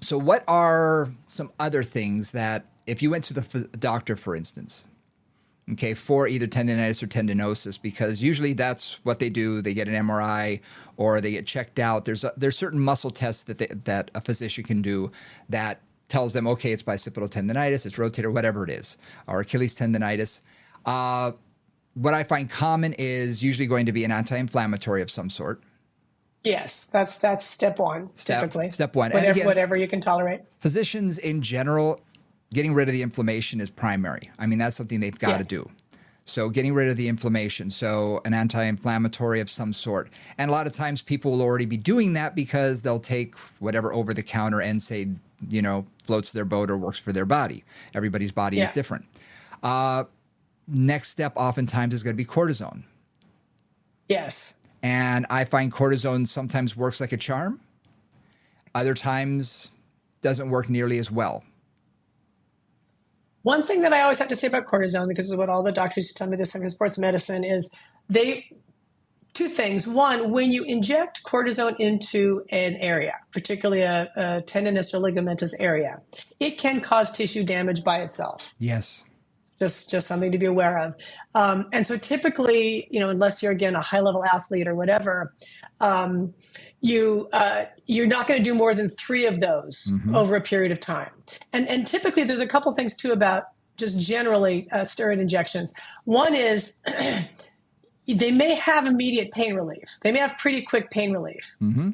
So what are some other things that if you went to the doctor, for instance, okay, for either tendinitis or tendinosis, because usually that's what they do. They get an MRI or they get checked out. There's certain muscle tests that a physician can do that tells them, okay, it's bicipital tendinitis, it's rotator, whatever it is, or Achilles tendinitis. What I find common is usually going to be an anti-inflammatory of some sort. Yes, that's step one, typically. Step one. Whatever you can tolerate. Physicians in general, getting rid of the inflammation is primary. I mean, that's something they've got to do. So getting rid of the inflammation. So an anti-inflammatory of some sort. And a lot of times people will already be doing that because they'll take whatever over-the-counter NSAID, floats their boat or works for their body. Everybody's body is different. Next step oftentimes is going to be cortisone. Yes. And I find cortisone sometimes works like a charm. Other times doesn't work nearly as well. One thing that I always have to say about cortisone, because of what all the doctors tell me this in sports medicine, is two things. One, when you inject cortisone into an area, particularly a tendinous or ligamentous area, it can cause tissue damage by itself. Yes. Just something to be aware of. And so typically, unless you're, again, a high-level athlete or whatever, you're not going to do more than 3 of those over a period of time. And typically, there's a couple things, too, about just generally steroid injections. One is they may have immediate pain relief. They may have pretty quick pain relief. Mm-hmm.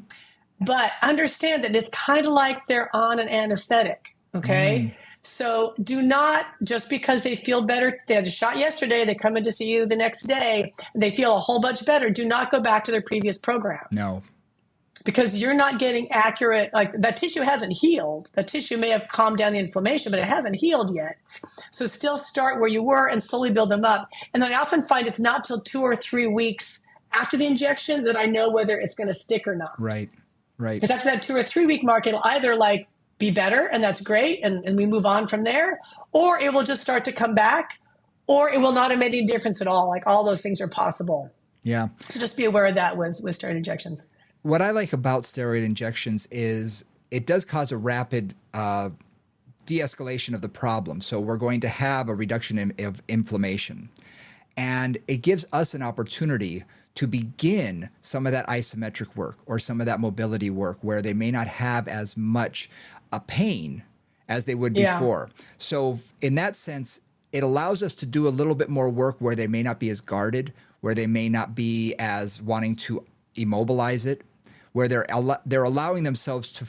But understand that it's kind of like they're on an anesthetic, okay? So do not, just because they feel better, they had a shot yesterday, they come in to see you the next day, they feel a whole bunch better, do not go back to their previous program. No. Because you're not getting accurate, like that tissue hasn't healed. That tissue may have calmed down the inflammation, but it hasn't healed yet. So still start where you were and slowly build them up. And then I often find it's not till 2 or 3 weeks after the injection that I know whether it's going to stick or not. Right. Because after that 2 or 3 week mark, it'll either be better, and that's great, and we move on from there, or it will just start to come back, or it will not have made any difference at all. Like all those things are possible. Yeah. So just be aware of that with steroid injections. What I like about steroid injections is it does cause a rapid de-escalation of the problem. So we're going to have a reduction of inflammation. And it gives us an opportunity to begin some of that isometric work or some of that mobility work where they may not have as much a pain as they would Yeah. before. So in that sense, it allows us to do a little bit more work where they may not be as guarded, where they may not be as wanting to immobilize it, where they're allowing themselves to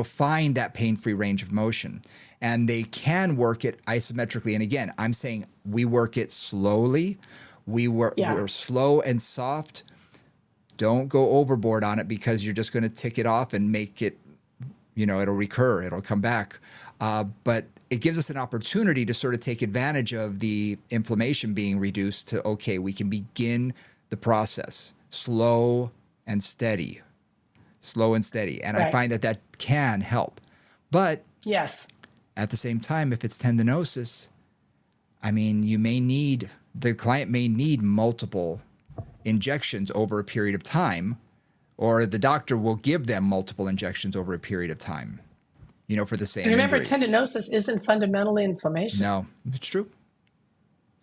find that pain-free range of motion, and they can work it isometrically. And again, I'm saying we work it slowly. We're slow and soft. Don't go overboard on it because you're just going to tick it off and make it, it'll recur. It'll come back. But it gives us an opportunity to sort of take advantage of the inflammation being reduced to, okay, we can begin the process slow and steady. And I find that can help. But yes, at the same time, if it's tendinosis, I mean, the client may need multiple injections over a period of time, or the doctor will give them multiple injections over a period of time, for the same and remember, injury. tendinosis isn't fundamentally inflammation. No, it's true.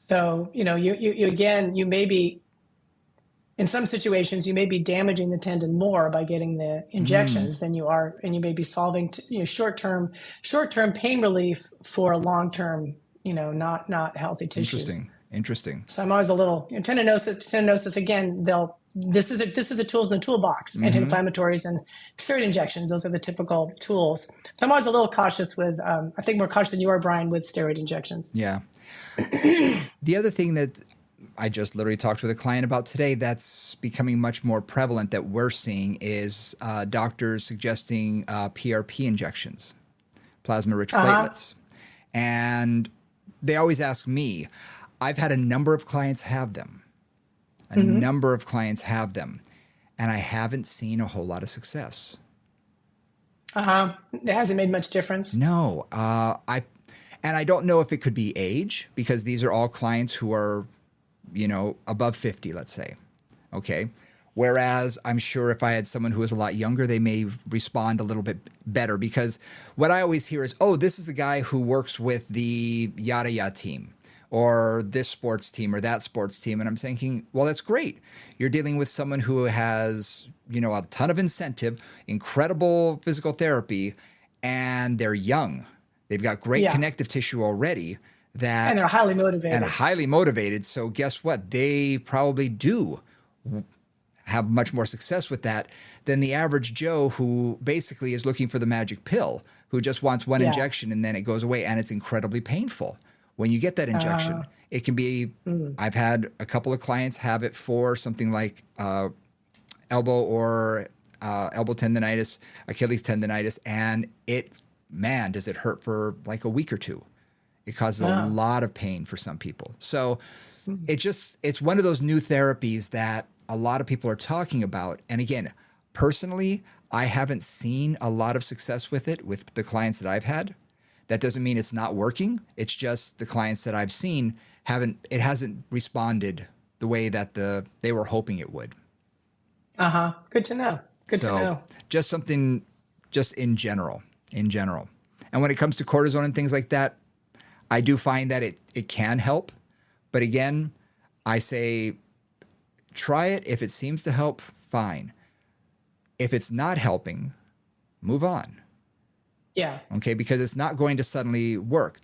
So, you may be, in some situations, you may be damaging the tendon more by getting the injections than you are, and you may be solving short-term pain relief for long-term, not healthy tissues. Interesting. So I'm always a little tendinosis again. This is the tools in the toolbox. Anti-inflammatories and steroid injections. Those are the typical tools. So I'm always a little cautious with. I think more cautious than you are, Brian, with steroid injections. Yeah. The other thing that I just literally talked with a client about today that's becoming much more prevalent that we're seeing is doctors suggesting PRP injections, plasma-rich platelets. And they always ask me, I've had a number of clients have them, and I haven't seen a whole lot of success. It hasn't made much difference. No. And I don't know if it could be age, because these are all clients who are above 50, let's say. Okay. Whereas I'm sure if I had someone who is a lot younger, they may respond a little bit better, because what I always hear is, oh, this is the guy who works with the yada yada team or this sports team or that sports team. And I'm thinking, well, that's great. You're dealing with someone who has, a ton of incentive, incredible physical therapy, and they're young. They've got great connective tissue already. And they're highly motivated. So guess what? They probably do have much more success with that than the average Joe who basically is looking for the magic pill, who just wants one injection and then it goes away. And it's incredibly painful when you get that injection. It can be, I've had a couple of clients have it for something like elbow or elbow tendonitis, Achilles tendonitis, and does it hurt for like a week or two. It causes a lot of pain for some people. So it's one of those new therapies that a lot of people are talking about. And again, personally, I haven't seen a lot of success with it with the clients that I've had. That doesn't mean it's not working. It's just the clients that I've seen hasn't responded the way that they were hoping it would. Good to know. Good to know. Just something, just in general. And when it comes to cortisone and things like that, I do find that it can help. But again, I say, try it. If it seems to help, fine. If it's not helping, move on. Yeah. Okay, because it's not going to suddenly work.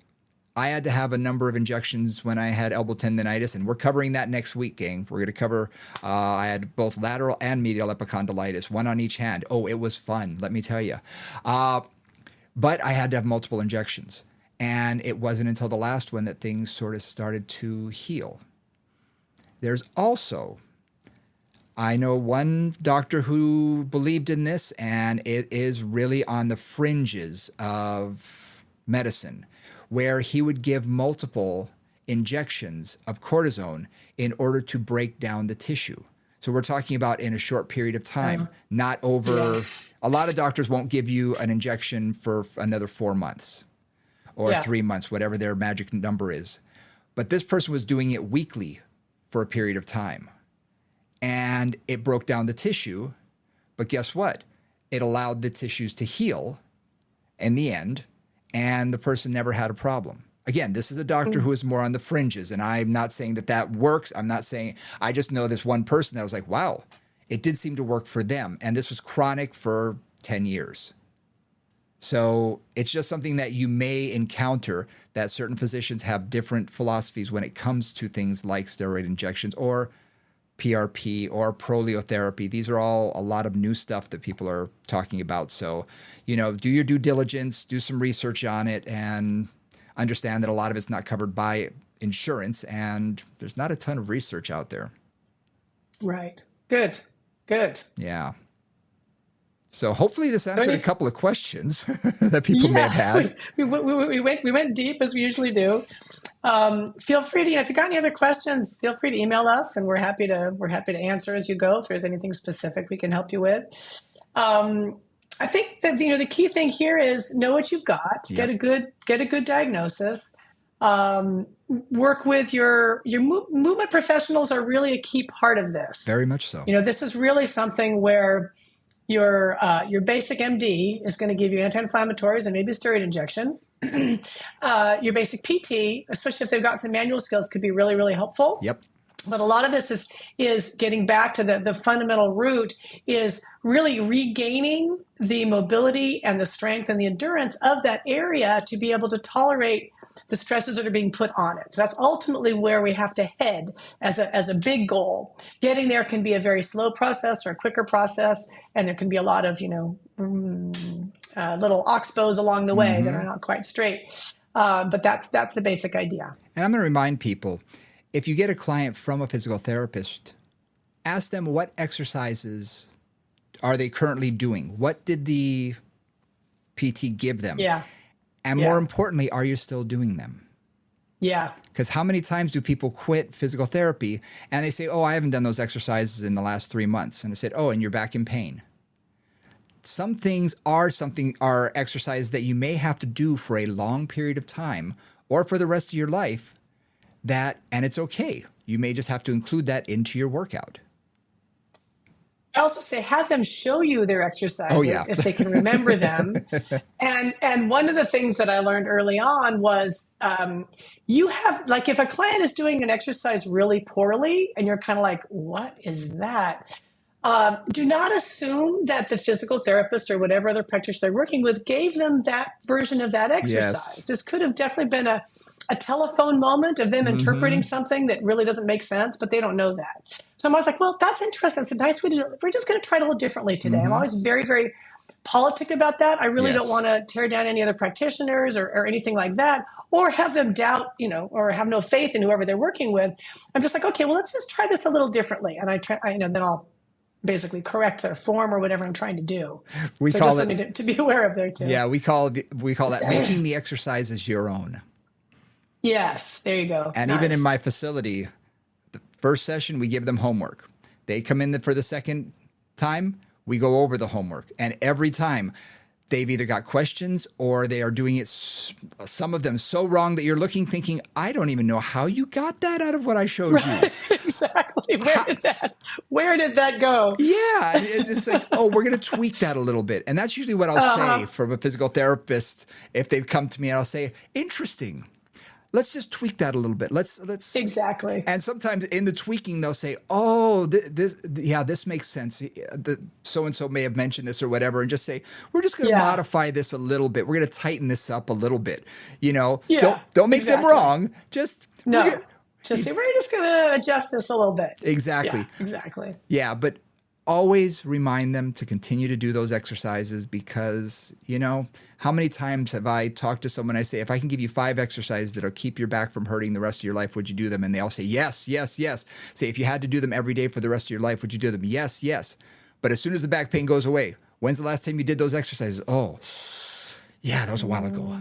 I had to have a number of injections when I had elbow tendonitis, and we're covering that next week, gang. We're going to cover, I had both lateral and medial epicondylitis, one on each hand. Oh, it was fun, let me tell you. But I had to have multiple injections. And it wasn't until the last one that things sort of started to heal. There's also, I know one doctor who believed in this, and it is really on the fringes of medicine, where he would give multiple injections of cortisone in order to break down the tissue. So we're talking about in a short period of time, not over, a lot of doctors won't give you an injection for another 4 months or 3 months, whatever their magic number is. But this person was doing it weekly for a period of time. And it broke down the tissue. But guess what? It allowed the tissues to heal in the end. And the person never had a problem. Again, this is a doctor who is more on the fringes, and I'm not saying that that works. I'm not saying, I just know this one person that was like, wow, it did seem to work for them. And this was chronic for 10 years. So it's just something that you may encounter, that certain physicians have different philosophies when it comes to things like steroid injections or PRP or prolotherapy. These are all a lot of new stuff that people are talking about. So, do your due diligence, do some research on it, and understand that a lot of it's not covered by insurance, and there's not a ton of research out there. Right. Good. Yeah. So hopefully this answered a couple of questions that people may have had. We went deep as we usually do. Feel free to, if you got any other questions, feel free to email us, and we're happy to answer as you go. If there's anything specific we can help you with. I think that the key thing here is know what you've got. Yep. Get a good diagnosis. Work with your movement professionals are really a key part of this. Very much so. This is really something where your basic MD is going to give you anti-inflammatories and maybe a steroid injection. Your basic PT, especially if they've got some manual skills, could be really, really helpful. Yep. But a lot of this is getting back to the fundamental root, is really regaining the mobility and the strength and the endurance of that area to be able to tolerate the stresses that are being put on it. So that's ultimately where we have to head as a big goal. Getting there can be a very slow process or a quicker process, and there can be a lot of little oxbows along the way that are not quite straight. But that's the basic idea. And I'm going to remind people, if you get a client from a physical therapist, ask them what exercises are they currently doing? What did the PT give them? Yeah. And more importantly, are you still doing them? Yeah. Because how many times do people quit physical therapy and they say, oh, I haven't done those exercises in the last 3 months. And I said, oh, and you're back in pain. Some things are exercises that you may have to do for a long period of time or for the rest of your life. And it's okay. You may just have to include that into your workout. I also say have them show you their exercises if they can remember them. And one of the things that I learned early on was you have, like, if a client is doing an exercise really poorly and you're kind of like, what is that? Do not assume that the physical therapist or whatever other practitioner they're working with gave them that version of that exercise. Yes. This could have definitely been a telephone moment of them interpreting something that really doesn't make sense, but they don't know that. So I'm always like, well, that's interesting. It's a nice way to do it. We're just going to try it a little differently today. I'm always very, very politic about that. I really don't want to tear down any other practitioners or anything like that, or have them doubt, or have no faith in whoever they're working with. I'm just like, okay, well, let's just try this a little differently. And then I'll basically correct their form or whatever I'm trying to do. We so call just it something to be aware of there too. Yeah, we call that making the exercises your own. Yes, there you go. And even in my facility, the first session we give them homework. They come in for the second time, we go over the homework, and every time they've either got questions or they are doing it, some of them so wrong that you're thinking, I don't even know how you got that out of what I showed you. Exactly. Where did that go? Yeah. It's like, oh, we're going to tweak that a little bit. And that's usually what I'll say from a physical therapist. If they've come to me and I'll say, interesting. Let's just tweak that a little bit. Let's exactly. And sometimes in the tweaking, they'll say, "Oh, this makes sense. So and so may have mentioned this or whatever," and just say, "We're just going to modify this a little bit. We're going to tighten this up a little bit." Don't make them wrong. Just say we're just going to adjust this a little bit. Exactly. Yeah, exactly. Yeah, but always remind them to continue to do those exercises because, how many times have I talked to someone, I say, if I can give you 5 exercises that'll keep your back from hurting the rest of your life, would you do them? And they all say, yes, yes, yes. Say, if you had to do them every day for the rest of your life, would you do them? Yes, yes. But as soon as the back pain goes away, when's the last time you did those exercises? Oh, yeah, that was a while ago.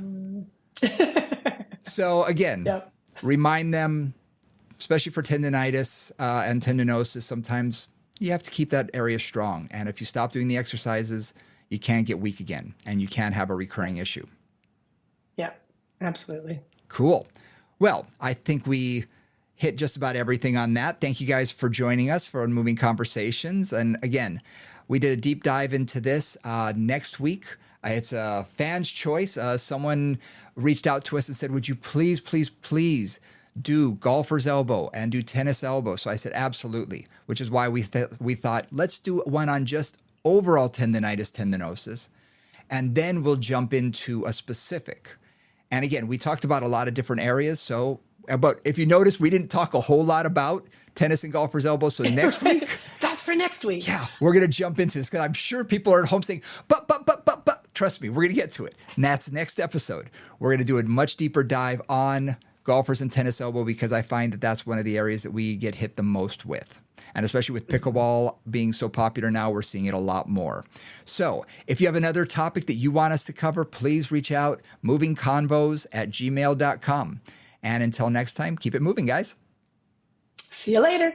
So again, remind them, especially for tendinitis and tendinosis, sometimes you have to keep that area strong. And if you stop doing the exercises, you can't get weak again and you can have a recurring issue. Yeah, absolutely. Cool. Well, I think we hit just about everything on that. Thank you guys for joining us for Unmoving Conversations. And again, we did a deep dive into this. Next week, It's a fan's choice. Someone reached out to us and said, would you please, please, please do golfer's elbow and do tennis elbow? So I said, absolutely, which is why we thought, let's do one on just overall tendinitis, tendinosis, and then we'll jump into a specific. And again, we talked about a lot of different areas. So, but if you notice, we didn't talk a whole lot about tennis and golfer's elbow. So next week, that's for next week. Yeah, we're going to jump into this because I'm sure people are at home saying, but, trust me, we're going to get to it. And that's next episode. We're going to do a much deeper dive on golfers and tennis elbow because I find that that's one of the areas that we get hit the most with. And especially with pickleball being so popular now, we're seeing it a lot more. So if you have another topic that you want us to cover, please reach out, movingconvos@gmail.com. And until next time, keep it moving, guys. See you later.